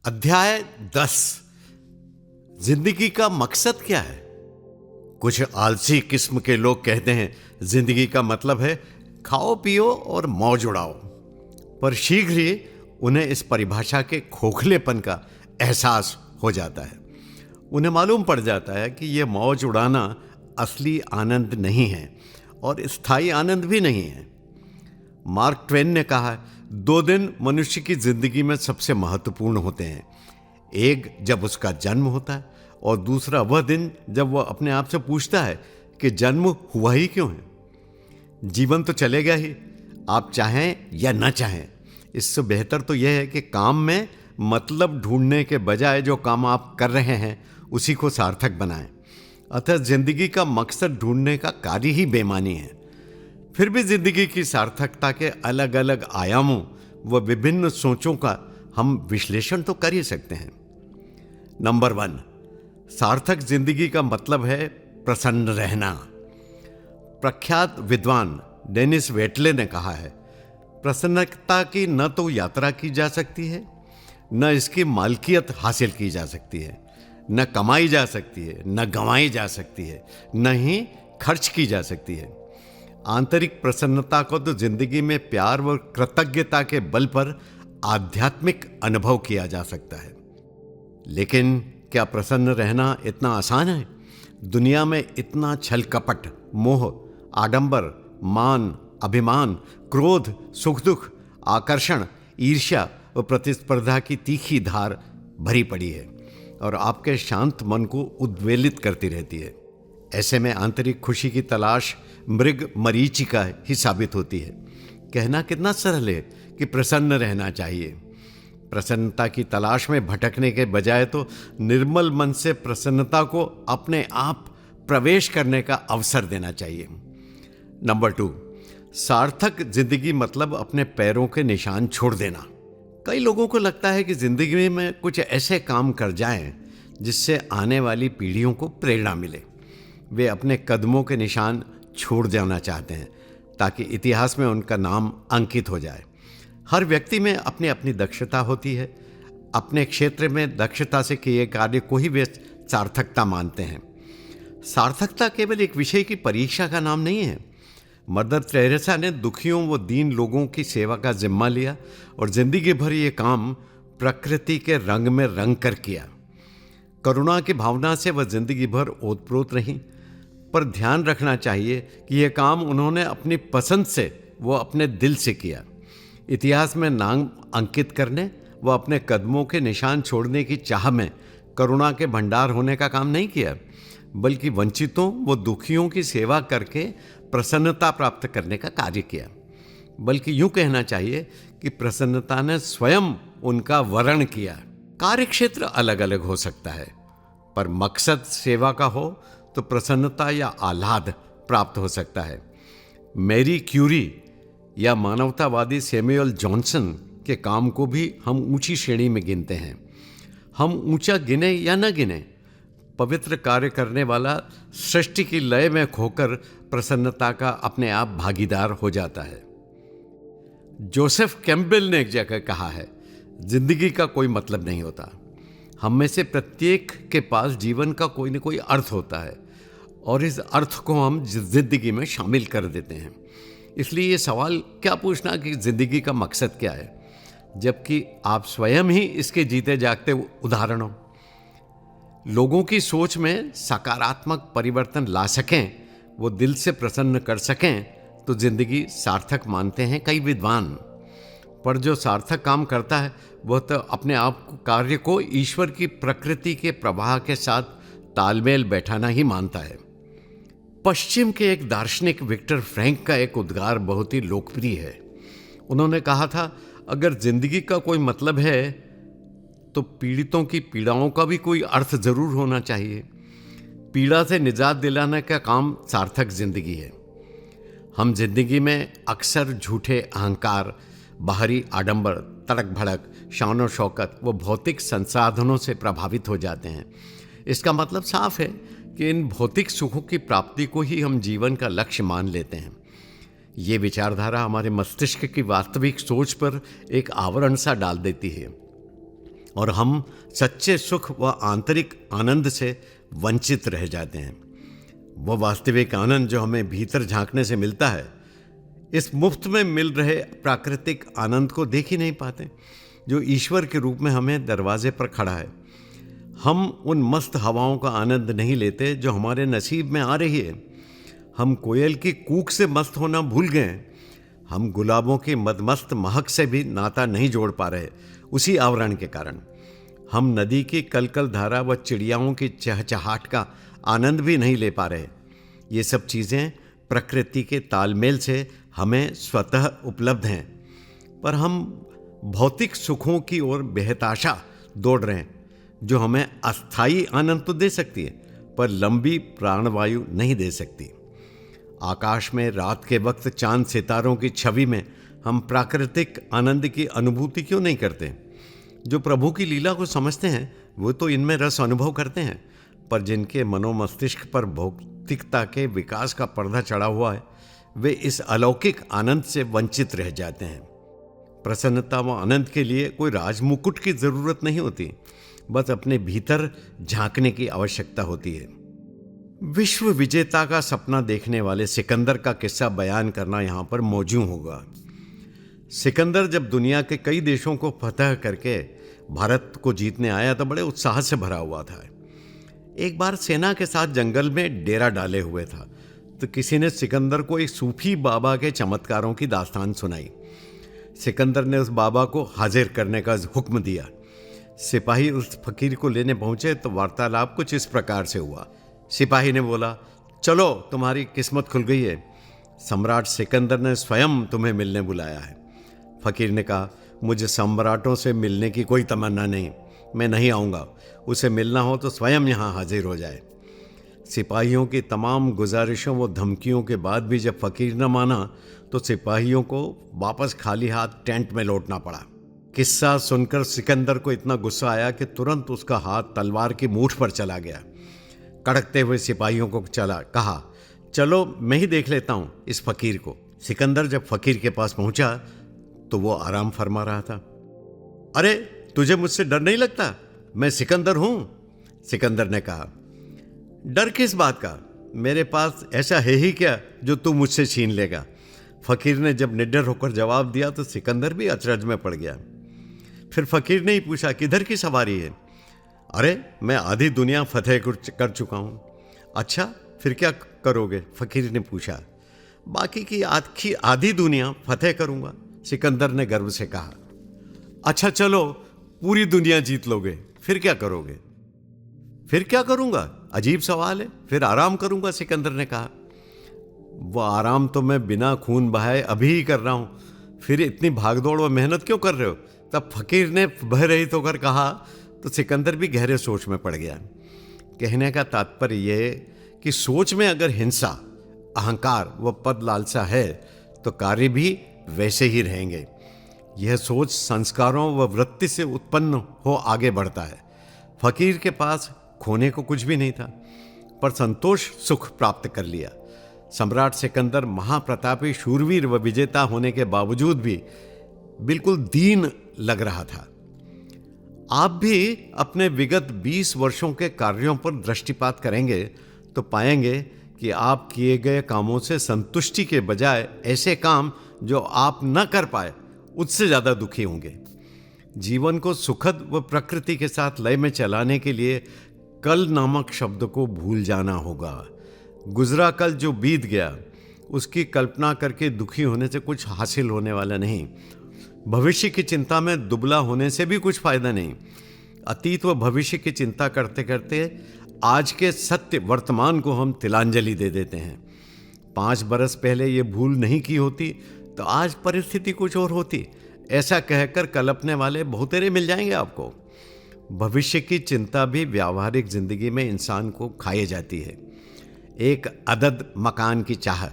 अध्याय 10। जिंदगी का मकसद क्या है? कुछ आलसी किस्म के लोग कहते हैं जिंदगी का मतलब है खाओ पियो और मौज उड़ाओ, पर शीघ्र ही उन्हें इस परिभाषा के खोखलेपन का एहसास हो जाता है। उन्हें मालूम पड़ जाता है कि यह मौज उड़ाना असली आनंद नहीं है और स्थायी आनंद भी नहीं है। मार्क ट्वेन ने कहा, 2 दिन मनुष्य की जिंदगी में सबसे महत्वपूर्ण होते हैं। एक जब उसका जन्म होता है और दूसरा वह दिन जब वह अपने आप से पूछता है कि जन्म हुआ ही क्यों है। जीवन तो चलेगा ही, आप चाहें या न चाहें। इससे बेहतर तो यह है कि काम में मतलब ढूंढने के बजाय जो काम आप कर रहे हैं उसी को सार्थक बनाएं। अतः जिंदगी का मकसद ढूंढने का कार्य ही बेमानी है। फिर भी जिंदगी की सार्थकता के अलग अलग आयामों व विभिन्न सोचों का हम विश्लेषण तो कर ही सकते हैं। नंबर 1, सार्थक जिंदगी का मतलब है प्रसन्न रहना। प्रख्यात विद्वान डेनिस वेटले ने कहा है, प्रसन्नता की न तो यात्रा की जा सकती है, न इसकी मालकियत हासिल की जा सकती है, न कमाई जा सकती है, न गंवाई जा सकती है, न ही खर्च की जा सकती है। आंतरिक प्रसन्नता को तो जिंदगी में प्यार व कृतज्ञता के बल पर आध्यात्मिक अनुभव किया जा सकता है। लेकिन क्या प्रसन्न रहना इतना आसान है? दुनिया में इतना छल कपट, मोह, आडंबर, मान, अभिमान, क्रोध, सुख दुख, आकर्षण, ईर्ष्या व प्रतिस्पर्धा की तीखी धार भरी पड़ी है और आपके शांत मन को उद्वेलित करती रहती है। ऐसे में आंतरिक खुशी की तलाश मृग मरीचिका ही साबित होती है। कहना कितना सरल है कि प्रसन्न रहना चाहिए। प्रसन्नता की तलाश में भटकने के बजाय तो निर्मल मन से प्रसन्नता को अपने आप प्रवेश करने का अवसर देना चाहिए। नंबर 2, सार्थक जिंदगी मतलब अपने पैरों के निशान छोड़ देना। कई लोगों को लगता है कि जिंदगी में कुछ ऐसे काम कर जाएं जिससे आने वाली पीढ़ियों को प्रेरणा मिले। वे अपने कदमों के निशान छोड़ देना चाहते हैं ताकि इतिहास में उनका नाम अंकित हो जाए। हर व्यक्ति में अपनी अपनी दक्षता होती है। अपने क्षेत्र में दक्षता से किए कार्य को ही वे सार्थकता मानते हैं। सार्थकता केवल एक विषय की परीक्षा का नाम नहीं है। मदर टेरेसा ने दुखियों व दीन लोगों की सेवा का जिम्मा लिया और जिंदगी भर ये काम प्रकृति के रंग में रंग कर किया। करुणा की भावना से वह जिंदगी भर ओतप्रोत रहीं, पर ध्यान रखना चाहिए कि यह काम उन्होंने अपनी पसंद से वो अपने दिल से किया। इतिहास में नाम अंकित करने व अपने कदमों के निशान छोड़ने की चाह में करुणा के भंडार होने का काम नहीं किया, बल्कि वंचितों व दुखियों की सेवा करके प्रसन्नता प्राप्त करने का कार्य किया। बल्कि यूं कहना चाहिए कि प्रसन्नता ने स्वयं उनका वरण किया। कार्य क्षेत्र अलग अलग हो सकता है, पर मकसद सेवा का हो तो प्रसन्नता या आह्लाद प्राप्त हो सकता है। मैरी क्यूरी या मानवतावादी सैमुअल जॉनसन के काम को भी हम ऊंची श्रेणी में गिनते हैं। हम ऊंचा गिने या न गिने, पवित्र कार्य करने वाला सृष्टि की लय में खोकर प्रसन्नता का अपने आप भागीदार हो जाता है। जोसेफ कैम्पबेल ने एक जगह कहा है, जिंदगी का कोई मतलब नहीं होता। हम में से प्रत्येक के पास जीवन का कोई न कोई अर्थ होता है और इस अर्थ को हम जिंदगी में शामिल कर देते हैं। इसलिए ये सवाल क्या पूछना कि जिंदगी का मकसद क्या है, जबकि आप स्वयं ही इसके जीते जागते उदाहरण हो। लोगों की सोच में सकारात्मक परिवर्तन ला सकें, वो दिल से प्रसन्न कर सकें, तो जिंदगी सार्थक मानते हैं कई विद्वान। पर जो सार्थक काम करता है वह तो अपने आप कार्य को ईश्वर की प्रकृति के प्रवाह के साथ तालमेल बैठाना ही मानता है। पश्चिम के एक दार्शनिक विक्टर फ्रैंक का एक उद्गार बहुत ही लोकप्रिय है। उन्होंने कहा था, अगर जिंदगी का कोई मतलब है तो पीड़ितों की पीड़ाओं का भी कोई अर्थ जरूर होना चाहिए। पीड़ा से निजात दिलाने का काम सार्थक जिंदगी है। हम जिंदगी में अक्सर झूठे अहंकार, बाहरी आडंबर, तड़क भड़क, शान और शौकत व भौतिक संसाधनों से प्रभावित हो जाते हैं। इसका मतलब साफ है कि इन भौतिक सुखों की प्राप्ति को ही हम जीवन का लक्ष्य मान लेते हैं। ये विचारधारा हमारे मस्तिष्क की वास्तविक सोच पर एक आवरण सा डाल देती है। और हम सच्चे सुख व आंतरिक आनंद से वंचित रह जाते हैं। वह वास्तविक आनंद जो हमें भीतर झांकने से मिलता है, इस मुफ्त में मिल रहे प्राकृतिक आनंद को देख ही नहीं पाते, जो ईश्वर के रूप में हमें दरवाजे पर खड़ा है। हम उन मस्त हवाओं का आनंद नहीं लेते जो हमारे नसीब में आ रही है। हम कोयल की कूक से मस्त होना भूल गए। हम गुलाबों की मदमस्त महक से भी नाता नहीं जोड़ पा रहे, उसी आवरण के कारण। हम नदी की कलकल धारा व चिड़ियाओं की चहचहाट का आनंद भी नहीं ले पा रहे। ये सब चीज़ें प्रकृति के तालमेल से हमें स्वतः उपलब्ध हैं, पर हम भौतिक सुखों की ओर बेहताशा दौड़ रहे हैं, जो हमें अस्थायी आनंद तो दे सकती है, पर लंबी प्राणवायु नहीं दे सकती। आकाश में रात के वक्त चांद सितारों की छवि में हम प्राकृतिक आनंद की अनुभूति क्यों नहीं करते? जो प्रभु की लीला को समझते हैं वो तो इनमें रस अनुभव करते हैं, पर जिनके मनोमस्तिष्क पर भौतिकता के विकास का पर्दा चढ़ा हुआ है, वे इस अलौकिक आनंद से वंचित रह जाते हैं। प्रसन्नता व आनंद के लिए कोई राजमुकुट की जरूरत नहीं होती, बस अपने भीतर झांकने की आवश्यकता होती है। विश्व विजेता का सपना देखने वाले सिकंदर का किस्सा बयान करना यहाँ पर मौजूद होगा। सिकंदर जब दुनिया के कई देशों को फतह करके भारत को जीतने आया तो बड़े उत्साह से भरा हुआ था। एक बार सेना के साथ जंगल में डेरा डाले हुए था, तो किसी ने सिकंदर को एक सूफी बाबा के चमत्कारों की दास्तान सुनाई। सिकंदर ने उस बाबा को हाजिर करने का हुक्म दिया। सिपाही उस फकीर को लेने पहुंचे तो वार्तालाप कुछ इस प्रकार से हुआ। सिपाही ने बोला, चलो तुम्हारी किस्मत खुल गई है, सम्राट सिकंदर ने स्वयं तुम्हें मिलने बुलाया है। फकीर ने कहा, मुझे सम्राटों से मिलने की कोई तमन्ना नहीं, मैं नहीं आऊँगा। उसे मिलना हो तो स्वयं यहाँ हाजिर हो जाए। सिपाहियों की तमाम गुजारिशों व धमकियों के बाद भी जब फकीर न माना तो सिपाहियों को वापस खाली हाथ टेंट में लौटना पड़ा। किस्सा सुनकर सिकंदर को इतना गुस्सा आया कि तुरंत उसका हाथ तलवार की मूठ पर चला गया। कड़कते हुए सिपाहियों को कहा, चलो मैं ही देख लेता हूँ इस फकीर को। सिकंदर जब फकीर के पास पहुंचा तो वो आराम फरमा रहा था। अरे तुझे मुझसे डर नहीं लगता? मैं सिकंदर हूं। सिकंदर ने कहा, डर किस बात का? मेरे पास ऐसा है ही क्या जो तू मुझसे छीन लेगा? फकीर ने जब निडर होकर जवाब दिया तो सिकंदर भी अचरज में पड़ गया। फिर फकीर ने ही पूछा, किधर की सवारी है? अरे मैं आधी दुनिया फतेह कर चुका हूं। अच्छा फिर क्या करोगे? फकीर ने पूछा। बाकी की आधी दुनिया फतेह करूंगा, सिकंदर ने गर्व से कहा। अच्छा चलो पूरी दुनिया जीत लोगे, फिर क्या करोगे? फिर क्या करूंगा? अजीब सवाल है। फिर आराम करूंगा, सिकंदर ने कहा। वो आराम तो मैं बिना खून बहाए अभी ही कर रहा हूं, फिर इतनी भागदौड़ और मेहनत क्यों कर रहे हो? तब फकीर ने भय रहित होकर कहा तो सिकंदर भी गहरे सोच में पड़ गया। कहने का तात्पर्य यह कि सोच में अगर हिंसा, अहंकार व पद लालसा है तो कार्य भी वैसे ही रहेंगे। यह सोच संस्कारों व वृत्ति से उत्पन्न हो आगे बढ़ता है। फकीर के पास खोने को कुछ भी नहीं था, पर संतोष सुख प्राप्त कर लिया। सम्राट सिकंदर महाप्रतापी शूरवीर व विजेता होने के बावजूद भी बिल्कुल दीन लग रहा था। आप भी अपने विगत 20 वर्षों के कार्यों पर दृष्टिपात करेंगे तो पाएंगे कि आप किए गए कामों से संतुष्टि के बजाय ऐसे काम जो आप न कर पाए उससे ज़्यादा दुखी होंगे। जीवन को सुखद व प्रकृति के साथ लय में चलाने के लिए कल नामक शब्द को भूल जाना होगा। गुजरा कल जो बीत गया उसकी कल्पना करके दुखी होने से कुछ हासिल होने वाला नहीं। भविष्य की चिंता में दुबला होने से भी कुछ फायदा नहीं। अतीत व भविष्य की चिंता करते करते आज के सत्य वर्तमान को हम तिलांजलि दे देते हैं। 5 बरस पहले ये भूल नहीं की होती तो आज परिस्थिति कुछ और होती, ऐसा कहकर कल्पने वाले बहुतेरे मिल जाएंगे आपको। भविष्य की चिंता भी व्यावहारिक जिंदगी में इंसान को खाई जाती है। एक अदद मकान की चाह,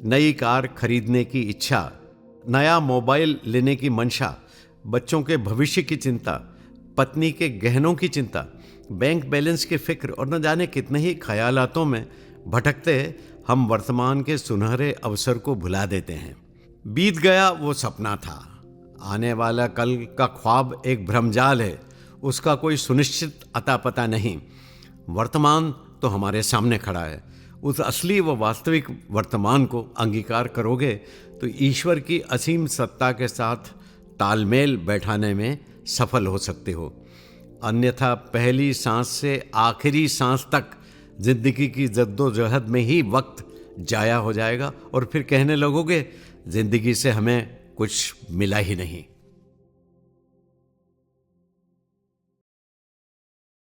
नई कार खरीदने की इच्छा, नया मोबाइल लेने की मंशा, बच्चों के भविष्य की चिंता, पत्नी के गहनों की चिंता, बैंक बैलेंस की फिक्र और न जाने कितने ही ख्यालातों में भटकते हम वर्तमान के सुनहरे अवसर को भुला देते हैं। बीत गया वो सपना था, आने वाला कल का ख्वाब एक भ्रमजाल है, उसका कोई सुनिश्चित अता पता नहीं। वर्तमान तो हमारे सामने खड़ा है। उस असली व वास्तविक वर्तमान को अंगीकार करोगे तो ईश्वर की असीम सत्ता के साथ तालमेल बैठाने में सफल हो सकते हो। अन्यथा पहली सांस से आखिरी सांस तक जिंदगी की जद्दोजहद में ही वक्त जाया हो जाएगा और फिर कहने लगोगे जिंदगी से हमें कुछ मिला ही नहीं।